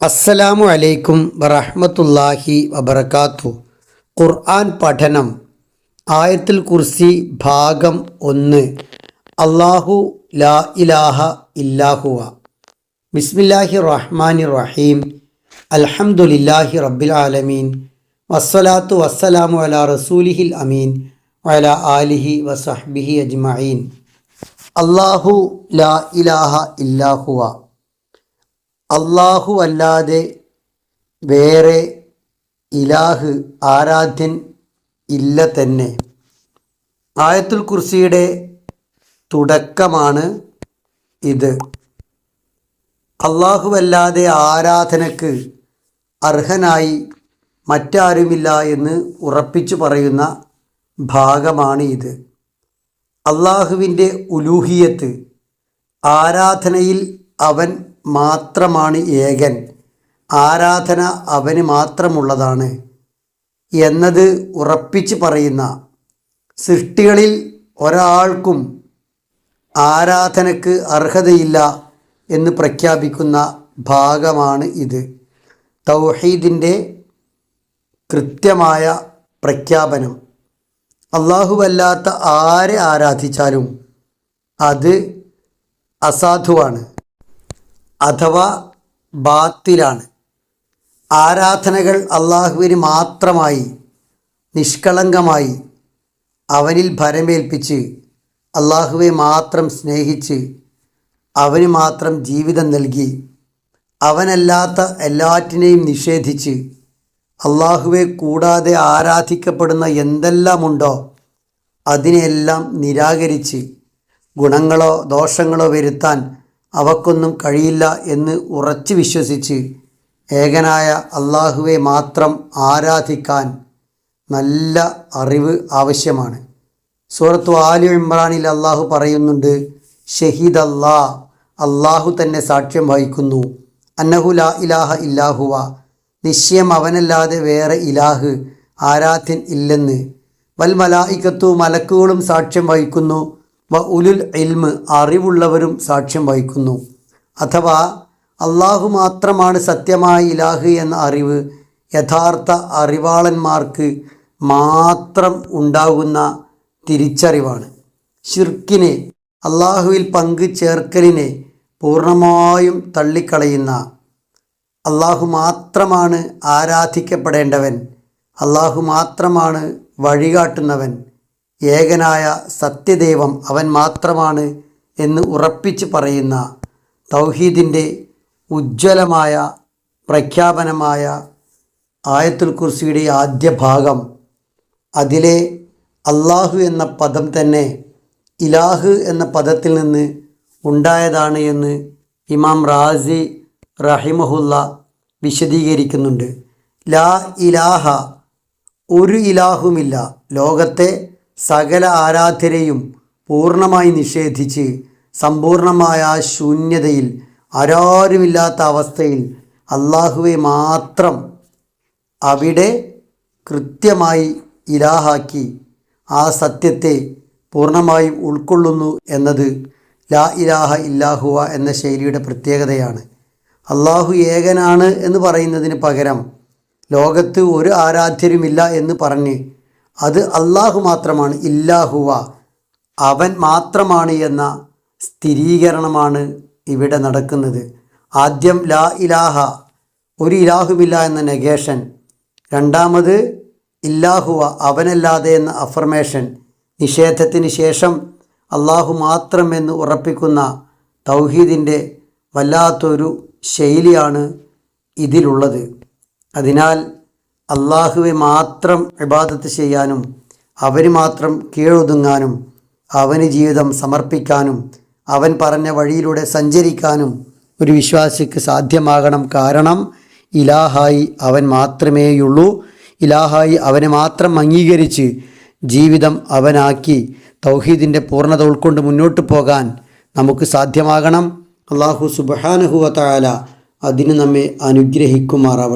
അസ്സലാമു അലൈക്കും വറഹ്മത്തുള്ളാഹി വബറകാതുഹു. ഖുർആൻ പഠനം. ആയത്തുൽ കുർസി ഭാഗം 1. അല്ലാഹു ലാ ഇലാഹ ഇല്ലാഹുവ. ബിസ്മില്ലാഹിർ റഹ്മാനിർ റഹീം. അൽഹംദുലില്ലാഹി റബ്ബിൽ ആലമീൻ. വസ്സലാത്തു വസ്സലാമു അലാ റസൂലിഹിൽ അമീൻ വഅലാ ആലിഹി വസഹ്ബിഹി അജ്മഈൻ. അല്ലാഹു ലാ ഇലാഹ ഇല്ലാഹുവ. അള്ളാഹു അല്ലാതെ വേറെ ഇലാഹ് ആരാധ്യൻ ഇല്ല തന്നെ. ആയത്തുൽ കുർസിയുടെ തുടക്കമാണ് ഇത്. അല്ലാഹുവല്ലാതെ ആരാധനക്ക് അർഹനായി മറ്റാരുമില്ല എന്ന് ഉറപ്പിച്ചു പറയുന്ന ഭാഗമാണ് ഇത്. അള്ളാഹുവിൻ്റെ ഉലൂഹിയത്ത്, ആരാധനയിൽ അവൻ മാത്രമാണ് ഏകൻ, ആരാധന അവന് മാത്രമുള്ളതാണ് എന്നത് ഉറപ്പിച്ച് പറയുന്ന, സൃഷ്ടികളിൽ ഒരാൾക്കും ആരാധനക്ക് അർഹതയില്ല എന്ന് പ്രഖ്യാപിക്കുന്ന ഭാഗമാണ് ഇത്. തൗഹീദിൻ്റെ കൃത്യമായ പ്രഖ്യാപനം. അല്ലാഹുവല്ലാത്ത ആരെ ആരാധിച്ചാലും അത് അസാധുവാണ് അഥവാ ബാത്തിലാണ്. ആരാധനകൾ അള്ളാഹുവിന് മാത്രമായി നിഷ്കളങ്കമായി അവനിൽ ഭരമേൽപ്പിച്ച് അള്ളാഹുവെ മാത്രം സ്നേഹിച്ച് അവന് മാത്രം ജീവിതം നൽകി അവനല്ലാത്ത എല്ലാറ്റിനെയും നിഷേധിച്ച് അള്ളാഹുവെ കൂടാതെ ആരാധിക്കപ്പെടുന്ന എന്തെല്ലാമുണ്ടോ അതിനെയെല്ലാം നിരാകരിച്ച് ഗുണങ്ങളോ ദോഷങ്ങളോ വരുത്താൻ അവക്കൊന്നും കഴിയില്ല എന്ന് ഉറച്ചു വിശ്വസിച്ച് ഏകനായ അള്ളാഹുവെ മാത്രം ആരാധിക്കാൻ നല്ല അറിവ് ആവശ്യമാണ്. സൂറത്തു ആലി ഇമ്രാനിൽ അള്ളാഹു പറയുന്നുണ്ട്, ഷഹീദ് അള്ളാഹു തന്നെ സാക്ഷ്യം വഹിക്കുന്നു, അന്നഹു ലാ ഇലാഹ ഇല്ലാഹുവ, നിശ്ചയം അവനല്ലാതെ വേറെ ഇലാഹ് ആരാധ്യൻ ഇല്ലെന്ന്. വൽ മലായികത്തു, മലക്കുകളും സാക്ഷ്യം വഹിക്കുന്നു, വ ഉലുൽ ഇൽമ്, അറിവുള്ളവരും സാക്ഷ്യം വഹിക്കുന്നു. അഥവാ അള്ളാഹു മാത്രമാണ് സത്യമായ ഇലാഹ് എന്ന അറിവ് യഥാർത്ഥ അറിവാളന്മാർക്ക് മാത്രം ഉണ്ടാകുന്ന തിരിച്ചറിവാണ്. ഷിർക്കിനെ, അള്ളാഹുവിൽ പങ്കു ചേർക്കലിനെ പൂർണ്ണമായും തള്ളിക്കളയുന്ന, അള്ളാഹു മാത്രമാണ് ആരാധിക്കപ്പെടേണ്ടവൻ, അള്ളാഹു മാത്രമാണ് വഴികാട്ടുന്നവൻ, ഏകനായ സത്യദൈവം അവൻ മാത്രമാണ് എന്ന് ഉറപ്പിച്ച് പറയുന്ന തൗഹീദിൻ്റെ ഉജ്ജ്വലമായ പ്രഖ്യാപനമായ ആയത്തുൽ കുർസിയുടെ ആദ്യ ഭാഗം. അതിലെ അള്ളാഹു എന്ന പദം തന്നെ ഇലാഹ് എന്ന പദത്തിൽ നിന്ന് ഉണ്ടായതാണ് എന്ന് ഇമാം റാസി റഹിമഹുല്ല വിശദീകരിക്കുന്നുണ്ട്. ലാ ഇലാഹ, ഒരു ഇലാഹുമില്ല, ലോകത്തെ സകല ആരാധ്യരെയും പൂർണ്ണമായി നിഷേധിച്ച് സമ്പൂർണമായ ശൂന്യതയിൽ ആരാരുമില്ലാത്ത അവസ്ഥയിൽ അള്ളാഹുവെ മാത്രം അവിടെ കൃത്യമായി ഇലാഹാക്കി ആ സത്യത്തെ പൂർണ്ണമായും ഉൾക്കൊള്ളുന്നു എന്നത് ലാ ഇലാഹ ഇല്ലാഹുവ എന്ന ശൈലിയുടെ പ്രത്യേകതയാണ്. അള്ളാഹു ഏകനാണ് എന്ന് പറയുന്നതിന് പകരം ലോകത്ത് ഒരു ആരാധ്യരുമില്ല എന്ന് പറഞ്ഞ് അത് അള്ളാഹു മാത്രമാണ്, ഇല്ലാഹുവ അവൻ മാത്രമാണ് എന്ന സ്ഥിരീകരണമാണ് ഇവിടെ നടക്കുന്നത്. ആദ്യം ലാ ഇലാഹ, ഒരു ഇലാഹുമില്ല എന്ന നെഗേഷൻ, രണ്ടാമത് ഇല്ലാഹുവ അവനല്ലാതെ എന്ന അഫർമേഷൻ, നിഷേധത്തിന് ശേഷം അള്ളാഹു മാത്രം എന്ന് ഉറപ്പിക്കുന്ന തൗഹീദിൻ്റെ വല്ലാത്തൊരു ശൈലിയാണ് ഇതിലുള്ളത്. അതിനാൽ അള്ളാഹുവെ മാത്രം ഇബാദത്ത് ചെയ്യാനും അവന് മാത്രം കീഴൊതുങ്ങാനും അവന് ജീവിതം സമർപ്പിക്കാനും അവൻ പറഞ്ഞ വഴിയിലൂടെ സഞ്ചരിക്കാനും ഒരു വിശ്വാസിക്ക് സാധ്യമാകണം. കാരണം ഇലാഹായി അവൻ മാത്രമേയുള്ളൂ. ഇലാഹായി അവനെ മാത്രം അംഗീകരിച്ച് ജീവിതം അവനാക്കി തൗഹീദിൻ്റെ പൂർണ്ണത ഉൾക്കൊണ്ട് മുന്നോട്ട് പോകാൻ നമുക്ക് സാധ്യമാകണം. അള്ളാഹു സുബ്ഹാനഹു വ തആല അതിന് നമ്മെ അനുഗ്രഹിക്കുമാറാവട്ടെ.